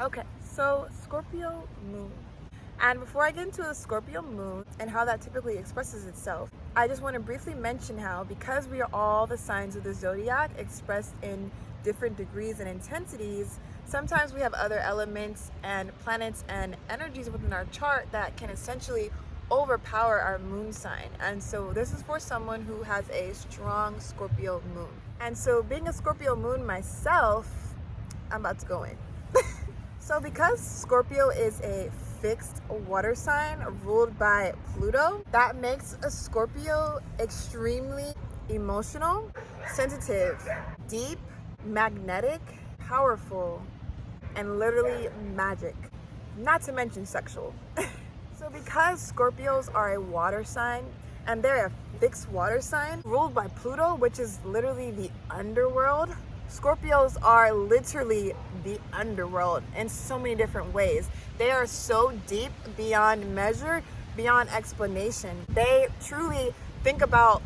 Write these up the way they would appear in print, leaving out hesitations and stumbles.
Okay, so Scorpio Moon. And before I get into the Scorpio Moon and how that typically expresses itself, I just want to briefly mention how, because we are all the signs of the zodiac expressed in different degrees and intensities, sometimes we have other elements and planets and energies within our chart that can essentially overpower our moon sign. And so this is for someone who has a strong Scorpio moon. And so being a Scorpio moon myself, I'm about to go in. So because Scorpio is a fixed water sign ruled by Pluto, that makes a Scorpio extremely emotional, sensitive, deep, magnetic, powerful, and literally magic, not to mention sexual. So because Scorpios are a water sign and they're a fixed water sign ruled by Pluto, which is literally the underworld, Scorpios are literally the underworld in so many different ways. They are so deep beyond measure, beyond explanation. They truly think about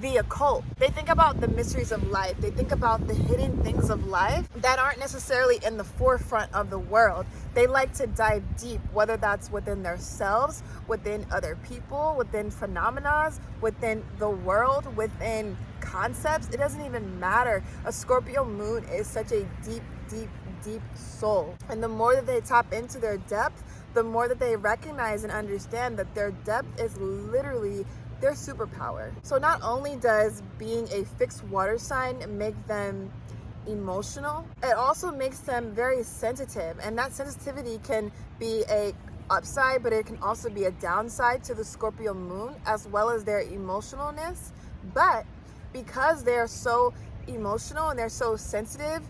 the occult. They think about the mysteries of life. They think about the hidden things of life that aren't necessarily in the forefront of the world. They like to dive deep, whether that's within themselves, within other people, within phenomena, within the world, within concepts. It doesn't even matter. A Scorpio moon is such a deep, deep, deep soul. And the more that they tap into their depth, the more that they recognize and understand that their depth is literally their superpower. So not only does being a fixed water sign make them emotional, it also makes them very sensitive. And that sensitivity can be a upside, but it can also be a downside to the Scorpio moon, as well as their emotionalness. But because they're so emotional and they're so sensitive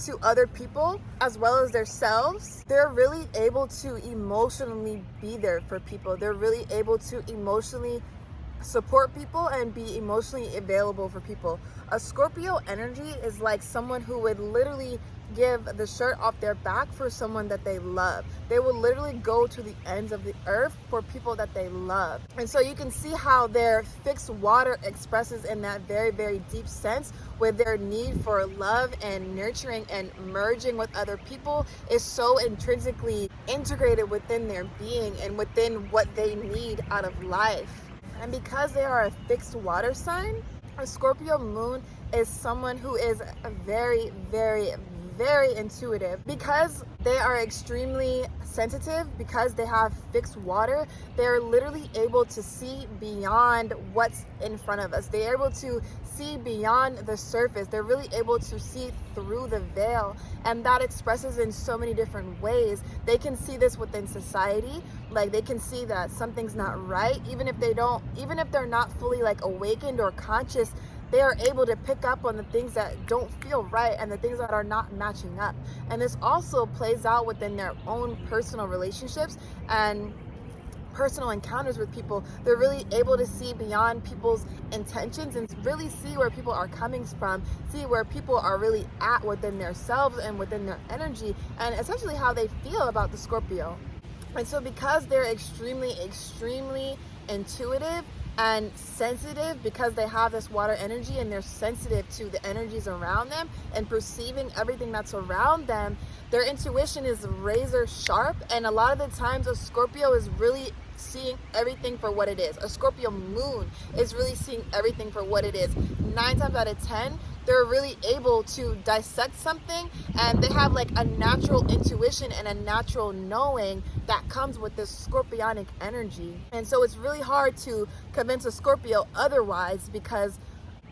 to other people as well as themselves, they're really able to emotionally be there for people. They're really able to emotionally support people and be emotionally available for people. A Scorpio energy is like someone who would literally give the shirt off their back for someone that they love. They will literally go to the ends of the earth for people that they love. And so you can see how their fixed water expresses in that very, very deep sense, with their need for love and nurturing and merging with other people is so intrinsically integrated within their being and within what they need out of life. And because they are a fixed water sign, a Scorpio moon is someone who is very, very, very intuitive. Because they are extremely sensitive, because they have fixed water, they're literally able to see beyond what's in front of us. They're able to see beyond the surface. They're really able to see through the veil, and that expresses in so many different ways. They can see this within society, like they can see that something's not right, even if they're not fully like awakened or conscious. They are able to pick up on the things that don't feel right and the things that are not matching up. And this also plays out within their own personal relationships and personal encounters with people. They're really able to see beyond people's intentions and really see where people are coming from, see where people are really at within themselves and within their energy, and essentially how they feel about the Scorpio. And so because they're extremely, extremely intuitive and sensitive, because they have this water energy and they're sensitive to the energies around them and perceiving everything that's around them, their intuition is razor sharp. And a lot of the times a Scorpio is really seeing everything for what it is. A Scorpio moon is really seeing everything for what it is. 9 times out of 10, they're really able to dissect something, and they have like a natural intuition and a natural knowing that comes with this scorpionic energy. And so it's really hard to convince a Scorpio otherwise, because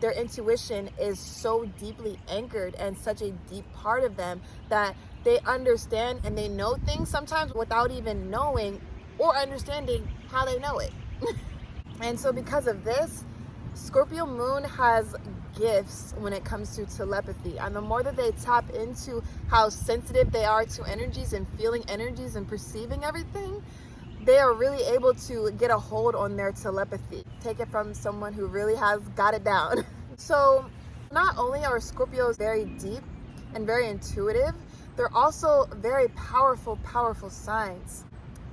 their intuition is so deeply anchored and such a deep part of them that they understand and they know things sometimes without even knowing or understanding how they know it. And so because of this, Scorpio moon has gifts when it comes to telepathy. And the more that they tap into how sensitive they are to energies and feeling energies and perceiving everything, they are really able to get a hold on their telepathy. Take it from someone who really has got it down. So not only are Scorpios very deep and very intuitive, they're also very powerful, powerful signs.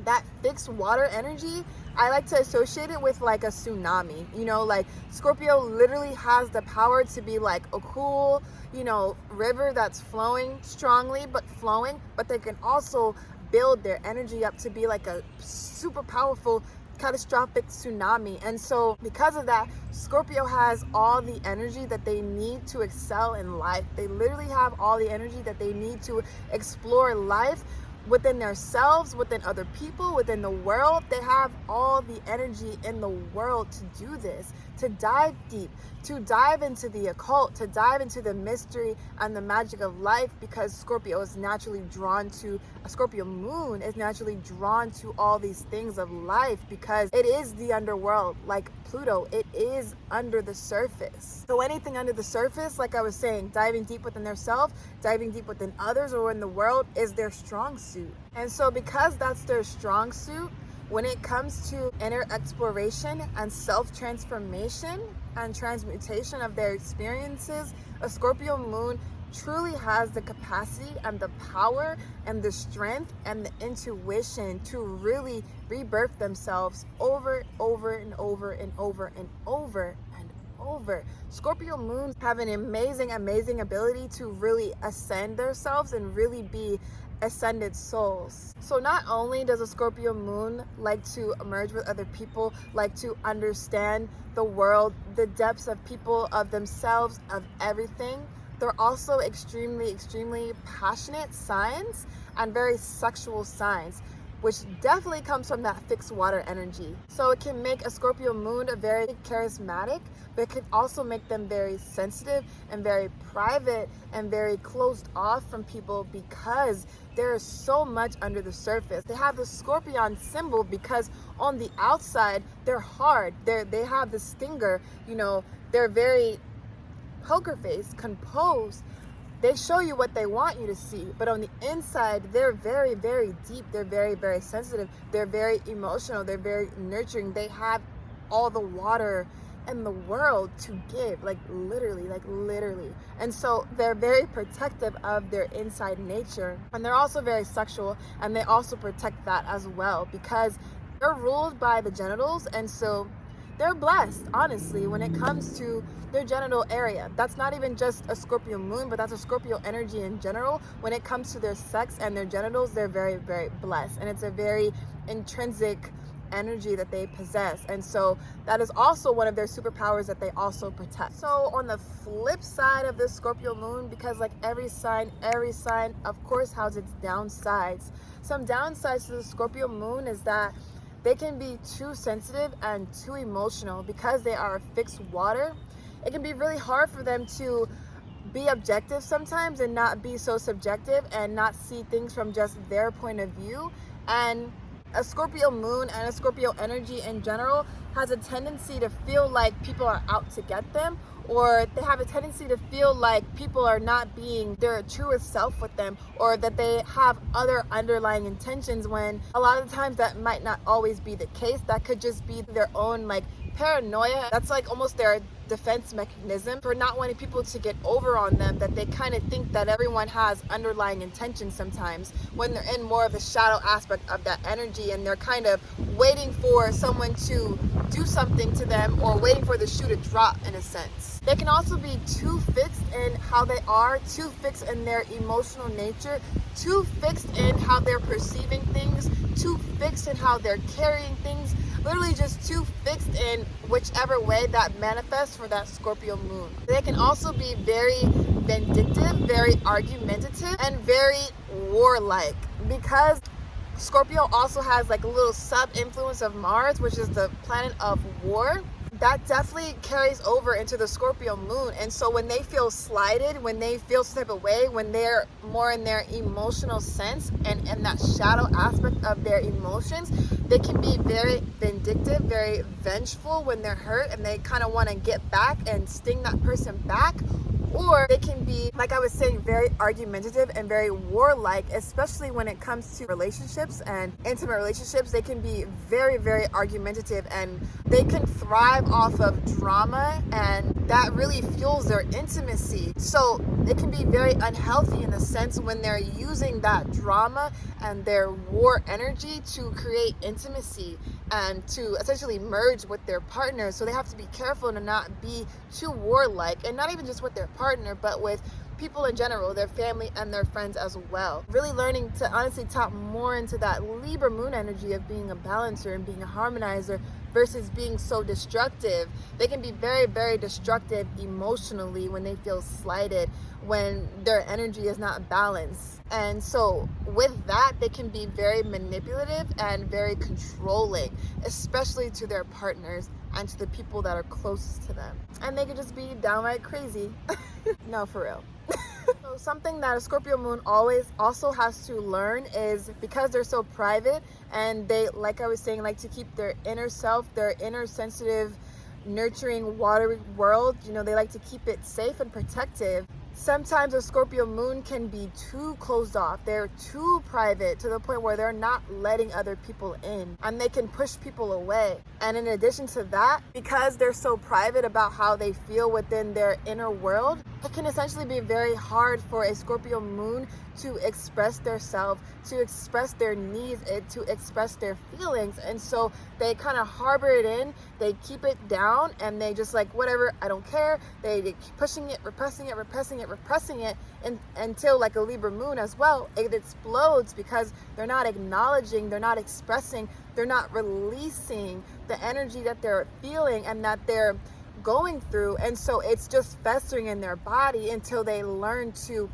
That fixed water energy I like to associate it with like a tsunami. You know, like Scorpio literally has the power to be like a cool, you know, river that's flowing strongly, but flowing, but they can also build their energy up to be like a super powerful catastrophic tsunami. And so because of that, Scorpio has all the energy that they need to excel in life. They literally have all the energy that they need to explore life within themselves, within other people, within the world. They have all the energy in the world to do this, to dive deep, to dive into the occult, to dive into the mystery and the magic of life, because Scorpio is naturally drawn to, a Scorpio moon is naturally drawn to all these things of life, because it is the underworld. Like Pluto, it is under the surface. So anything under the surface, like I was saying, diving deep within their self, diving deep within others or in the world, is their strong suit. And so because that's their strong suit, when it comes to inner exploration and self-transformation and transmutation of their experiences, a Scorpio moon truly has the capacity and the power and the strength and the intuition to really rebirth themselves over and over and over and over and over. Scorpio moons have an amazing ability to really ascend themselves and really be ascended souls. So not only does a Scorpio moon like to merge with other people, like to understand the world, the depths of people, of themselves, of everything, they're also extremely passionate signs and very sexual signs, which definitely comes from that fixed water energy. So it can make a Scorpio moon a very charismatic, but it can also make them very sensitive and very private and very closed off from people, because there is so much under the surface. They have the scorpion symbol because on the outside, they're hard. They have the stinger, you know, they're very poker face, composed. They show you what they want you to see, but on the inside, they're very deep. They're very sensitive. They're very emotional. They're very nurturing. They have all the water in the world to give, like literally. And so they're very protective of their inside nature. And they're also very sexual, and they also protect that as well, because they're ruled by the genitals. And so they're blessed, honestly, when it comes to their genital area. That's not even just a Scorpio moon, but that's a Scorpio energy in general. When it comes to their sex and their genitals, they're very blessed. And it's a very intrinsic energy that they possess. And so that is also one of their superpowers that they also protect. So on the flip side of this Scorpio moon, because like every sign of course has its downsides. Some downsides to the Scorpio moon is that they can be too sensitive and too emotional because they are a fixed water. It can be really hard for them to be objective sometimes and not be so subjective and not see things from just their point of view. And a Scorpio moon and a Scorpio energy in general has a tendency to feel like people are out to get them, or they have a tendency to feel like people are not being their truest self with them, or that they have other underlying intentions, when a lot of the times that might not always be the case. That could just be their own like paranoia. That's like almost their defense mechanism for not wanting people to get over on them, that they kind of think that everyone has underlying intentions sometimes when they're in more of the shadow aspect of that energy, and they're kind of waiting for someone to do something to them, or waiting for the shoe to drop in a sense. They can also be too fixed in how they are, too fixed in their emotional nature, too fixed in how they're perceiving things, too fixed in how they're carrying things, literally just too fixed in whichever way that manifests for that Scorpio moon. They can also be very vindictive, very argumentative, and very warlike, because Scorpio also has like a little sub-influence of Mars, which is the planet of war. That definitely carries over into the Scorpio moon. And so when they feel slighted, when they feel some type of way, when they're more in their emotional sense and in that shadow aspect of their emotions, they can be very vindictive, very vengeful when they're hurt, and they kind of want to get back and sting that person back. Or they can be, like I was saying, very argumentative and very warlike, especially when it comes to relationships and intimate relationships. They can be very, very argumentative, and they can thrive off of drama, and that really fuels their intimacy. So it can be very unhealthy in the sense when they're using that drama and their war energy to create intimacy and to essentially merge with their partner. So they have to be careful to not be too warlike, and not even just with their partner, but with people in general, their family and their friends as well. Really learning to honestly tap more into that Libra moon energy of being a balancer and being a harmonizer versus being so destructive. They can be very, very destructive emotionally when they feel slighted, when their energy is not balanced. And so with that, they can be very manipulative and very controlling, especially to their partners and to the people that are closest to them. And they can just be downright crazy. No, for real. So something that a Scorpio moon always also has to learn is, because they're so private and they, like I was saying, like to keep their inner self, their inner sensitive, nurturing, watery world, they like to keep it safe and protective. Sometimes a Scorpio moon can be too closed off. They're too private to the point where they're not letting other people in, and they can push people away. And in addition to that, because they're so private about how they feel within their inner world, it can essentially be very hard for a Scorpio moon to express their self, to express their needs, and to express their feelings. And so they kind of harbor it in, they keep it down, and they just like, whatever, I don't care. They keep pushing it, repressing it until, like a Libra moon as well, it explodes because they're not acknowledging, they're not expressing, they're not releasing the energy that they're feeling and that they're going through. And so it's just festering in their body until they learn to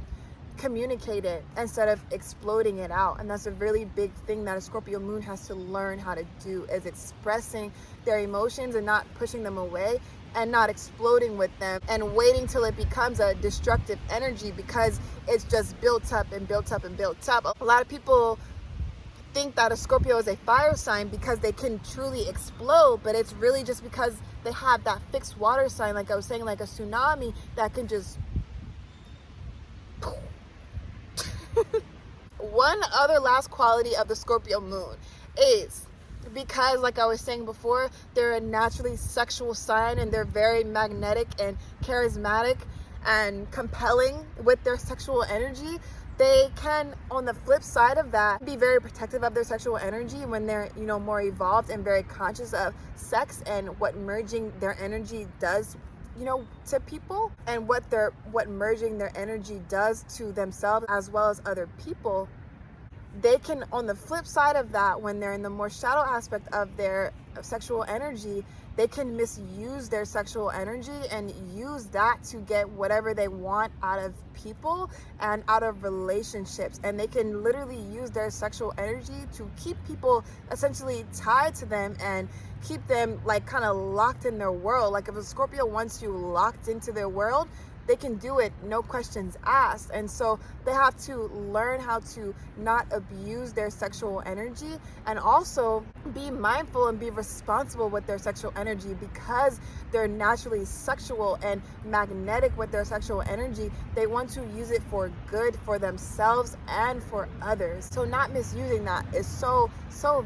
communicate it instead of exploding it out. And that's a really big thing that a Scorpio moon has to learn how to do, is expressing their emotions and not pushing them away and not exploding with them and waiting till it becomes a destructive energy, because it's just built up and built up and built up. A lot of people think that a Scorpio is a fire sign because they can truly explode, but it's really just because they have that fixed water sign, like I was saying, like a tsunami that can just One other last quality of the Scorpio moon is, because like I was saying before, they're a naturally sexual sign and they're very magnetic and charismatic and compelling with their sexual energy. They can, on the flip side of that, be very protective of their sexual energy when they're, more evolved and very conscious of sex and what merging their energy does, to people, and what merging their energy does to themselves as well as other people. They can, on the flip side of that, when they're in the more shadow aspect of their sexual energy, they can misuse their sexual energy and use that to get whatever they want out of people and out of relationships. And they can literally use their sexual energy to keep people essentially tied to them and keep them like kind of locked in their world. Like if a Scorpio wants you locked into their world, they can do it, no questions asked. And so they have to learn how to not abuse their sexual energy, and also be mindful and be responsible with their sexual energy, because they're naturally sexual and magnetic with their sexual energy. They want to use it for good for themselves and for others. So not misusing that is so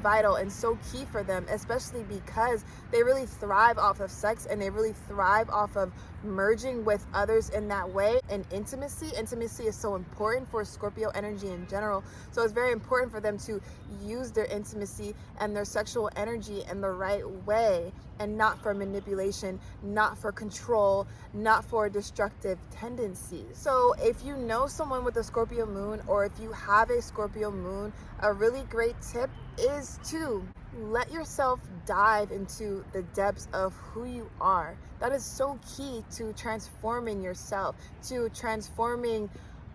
vital and so key for them, especially because they really thrive off of sex and they really thrive off of merging with others in that way. And intimacy is so important for Scorpio energy in general. So it's very important for them to use their intimacy and their sexual energy in the right way, and not for manipulation, not for control, not for destructive tendencies. So if you know someone with a Scorpio moon, or if you have a Scorpio moon, a really great tip is to let yourself dive into the depths of who you are. That is so key to transforming yourself, to transforming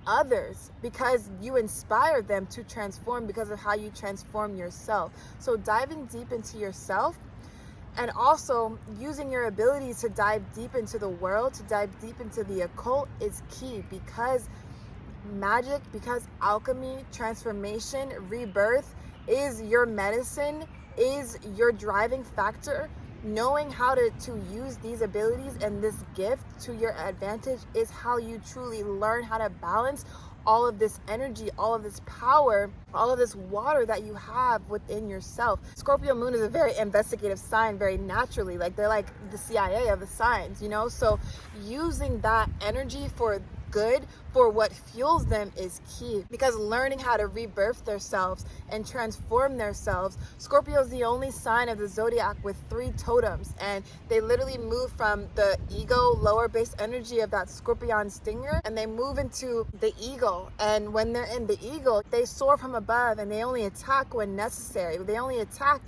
others, because you inspire them to transform because of how you transform yourself. So diving deep into yourself, and also using your abilities to dive deep into the world, to dive deep into the occult, is key, because magic, because alchemy, transformation, rebirth is your medicine, is your driving factor knowing how to use these abilities and this gift to your advantage is how you truly learn how to balance all of this energy, all of this power, all of this water that you have within yourself. Scorpio Moon is a very investigative sign, very naturally. Like, they're like the CIA of the signs, you know? So using that energy for good, for what fuels them, is key, because learning how to rebirth themselves and transform themselves. Scorpio is the only sign of the zodiac with 3 totems, and they literally move from the ego, lower base energy of that scorpion stinger, and they move into the eagle. And when they're in the eagle, they soar from above, and they only attack when necessary. They only attack,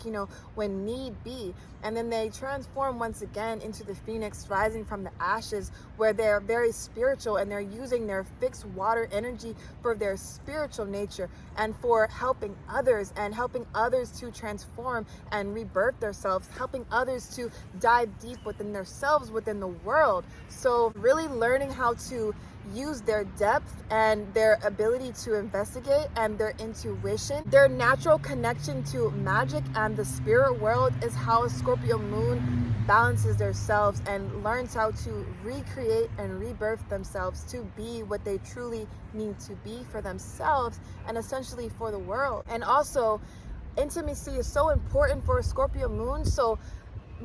when need be. And then they transform once again into the phoenix rising from the ashes, where they're very spiritual, and they're using their fixed water energy for their spiritual nature and for helping others, and helping others to transform and rebirth themselves, helping others to dive deep within themselves, within the world. So really learning how to use their depth and their ability to investigate and their intuition, their natural connection to magic and the spirit world, is how Scorpio Moon balances themselves and learns how to recreate and rebirth themselves to be what they truly need to be for themselves and essentially for the world. And also, intimacy is so important for a Scorpio Moon. So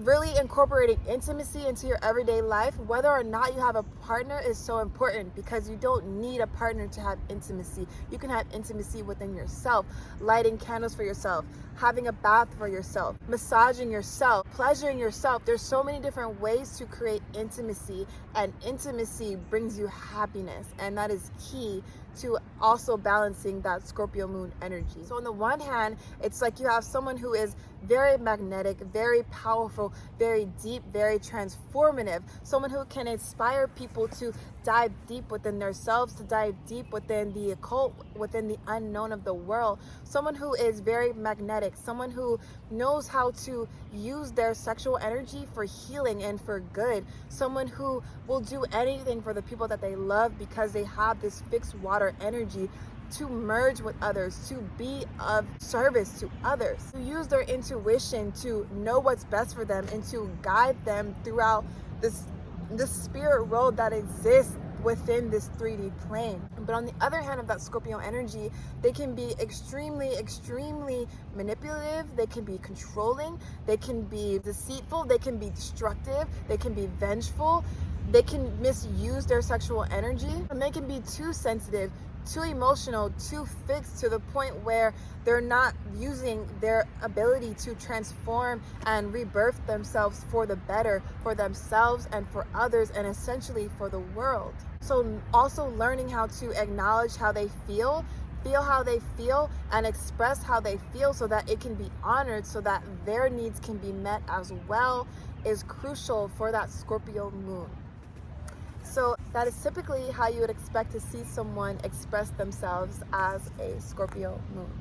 really incorporating intimacy into your everyday life, whether or not you have a partner, is so important, because you don't need a partner to have intimacy. You can have intimacy within yourself, lighting candles for yourself, having a bath for yourself, massaging yourself, pleasuring yourself. There's so many different ways to create intimacy, and intimacy brings you happiness, and that is key to also balancing that Scorpio Moon energy. So on the one hand, it's like you have someone who is very magnetic, very powerful, very deep, very transformative, someone who can inspire people to dive deep within themselves, to dive deep within the occult, within the unknown of the world, someone who is very magnetic, someone who knows how to use their sexual energy for healing and for good, someone who will do anything for the people that they love because they have this fixed water energy, to merge with others, to be of service to others, to use their intuition to know what's best for them and to guide them throughout this spirit world that exists within this 3D plane. But on the other hand of that Scorpio energy, they can be extremely manipulative, they can be controlling, they can be deceitful, they can be destructive, they can be vengeful, they can misuse their sexual energy, and they can be too sensitive, too emotional, too fixed, to the point where they're not using their ability to transform and rebirth themselves for the better, for themselves and for others, and essentially for the world. So also learning how to acknowledge how they feel how they feel, and express how they feel so that it can be honored, so that their needs can be met as well, is crucial for that Scorpio Moon. So that is typically how you would expect to see someone express themselves as a Scorpio Moon.